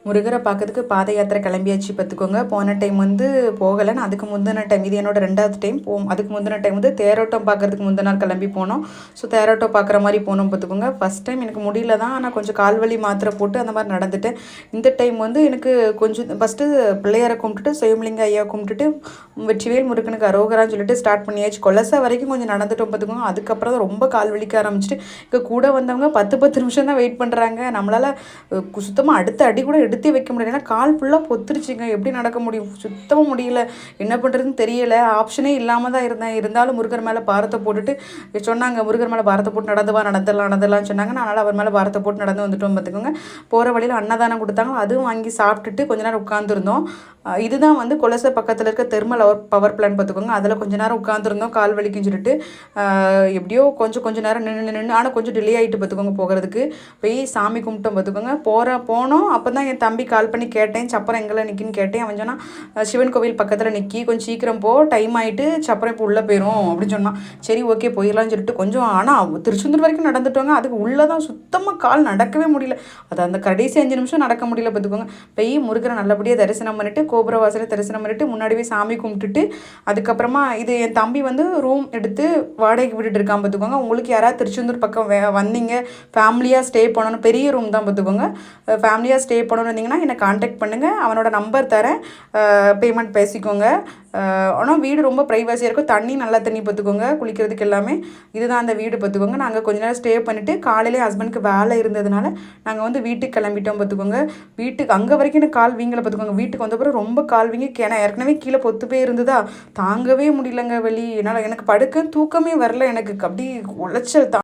முருகரை பார்க்கறதுக்கு பாத யாத்திரை கிளம்பியாச்சு பார்த்துக்கோங்க. போன டைம் வந்து போகலை. நான் அதுக்கு முந்தின டைம், இது என்னோட 2வது டைம். அதுக்கு முந்தின டைம் வந்து தேரோட்டம் பார்க்கறதுக்கு முந்தின நாள் கிளம்பி போனோம். ஸோ தேரோட்டம் பார்க்குற மாதிரி போனோம் பார்த்துக்கோங்க. ஃபஸ்ட் டைம் எனக்கு முடியல தான், ஆனால் கொஞ்சம் கால்வலி மாத்திரை போட்டு அந்த மாதிரி நடந்துட்டேன். இந்த டைம் வந்து எனக்கு கொஞ்சம் ஃபஸ்ட்டு பிள்ளையாரை கும்பிட்டுட்டு சிவலிங்க ஐயா கும்பிட்டுட்டு வெற்றிவேல் முருகனுக்கு அரோகரான்னு சொல்லிட்டு ஸ்டார்ட் பண்ணியாச்சு. கொலசா வரைக்கும் கொஞ்சம் நடந்துட்டோம் பார்த்துக்கோங்க. அதுக்கப்புறம் தான் ரொம்ப கால் வலிக்க ஆரம்பிச்சிட்டு இங்கே கூட வந்தவங்க 10 நிமிஷம் தான் வெயிட் பண்ணுறாங்க. நம்மளால் சுத்தமாக அடுத்த அடி கூட எடுத்தே வைக்க முடியல. ஏன்னா கால் ஃபுல்லாக பொத்துருச்சுங்க. எப்படி நடக்க முடியும்? சுத்தமாக முடியல. என்ன பண்ணுறதுன்னு தெரியல. ஆப்ஷனே இல்லாமல் தான் இருந்தேன். இருந்தாலும் முருகர் மேலே பாரத்தை போட்டுட்டு சொன்னாங்க, முருகர் மேலே பாரத்தை போட்டு நடந்துடலாம்னு சொன்னாங்க. அதனால் அவர் மேலே பாரத்தை போட்டு நடந்து வந்துட்டோம் பார்த்துக்கோங்க. போகிற வழியில் அன்னதானம் கொடுத்தாங்க. அதுவும் வாங்கி சாப்பிட்டுட்டு கொஞ்ச நேரம் உட்காந்துருந்தோம். இதுதான் வந்து கொலச பக்கத்தில் இருக்க தெர்மல் பவர் பிளான் பார்த்துக்கோங்க. அதில் கொஞ்சம் நேரம் உட்காந்துருந்தோம். கால் வலிக்குன்னு சொல்லிட்டு எப்படியோ கொஞ்சம் நேரம் நின்று ஆனால் கொஞ்சம் டிலே ஆகிட்டு பார்த்துக்கோங்க. போகிறதுக்கு போய் சாமி கும்பிட்டோம் பார்த்துக்கோங்க. போனோம். அப்போ தான் என் தம்பி கால் பண்ணி கேட்டேன், சப்பரம் எங்கே நிற்கின்னு கேட்டேன். அவன் சொன்னால் சிவன் கோவில் பக்கத்தில் நிற்கி, கொஞ்சம் சீக்கிரம் டைம் ஆகிட்டு சப்பரம் இப்போ உள்ளே போயிடும் அப்படின்னு சொன்னான். சரி ஓகே போயிடலான்னு சொல்லிட்டு கொஞ்சம், ஆனால் திருச்செந்தூர் வரைக்கும் நடந்துட்டோங்க. அதுக்கு உள்ளே தான் சுத்தமாக கால் நடக்கவே முடியல. அது அந்த கடைசி 5 நிமிஷம் நடக்க முடியல பார்த்துக்கோங்க. போய் முருகரை நல்லபடியாக தரிசனம் பண்ணிவிட்டு கோபுரவாசலை தரிசனம் பண்ணிவிட்டு முன்னாடியே சாமி கும்பிட்டுட்டு அதுக்கப்புறமா இது என் தம்பி வந்து ரூம் எடுத்து வாடகைக்கு விட்டுட்டு இருக்கான் பார்த்துக்கோங்க. உங்களுக்கு யாராவது திருச்செந்தூர் பக்கம் வந்தீங்க, ஃபேமிலியாக ஸ்டே பண்ணணும், பெரிய ரூம் தான் பார்த்துக்கோங்க, ஃபேமிலியாக ஸ்டே பண்ணணும்னு இருந்தீங்கன்னா என்னை காண்டாக்ட் பண்ணுங்கள். அவனோட நம்பர் தரேன், பேமெண்ட் பேசிக்கோங்க. ஆனால் வீடு ரொம்ப ப்ரைவசியாக இருக்கும். தண்ணி நல்லா தண்ணி பார்த்துக்கோங்க, குளிக்கிறதுக்கு எல்லாமே. இதுதான் அந்த வீடு பார்த்துக்கோங்க. நாங்கள் கொஞ்ச நேரம் ஸ்டே பண்ணிவிட்டு காலையிலே ஹஸ்பண்டுக்கு வேலை இருந்ததுனால நாங்கள் வந்து வீட்டுக்கு கிளம்பிட்டோம் பார்த்துக்கோங்க. வீட்டுக்கு அங்கே வரைக்கும் எனக்கு கால் வீங்கலை பார்த்துக்கோங்க. வீட்டுக்கு வந்தப்பறம் ரொம்ப கால் வீங்கி, ஏன்னா ஏற்கனவே கீழே பொத்து போய் இருந்ததா, தாங்கவே முடியலங்க வலி. என்னால் எனக்கு படுக்க தூக்கமே வரல. எனக்கு அப்படி உளைச்சல் தான்.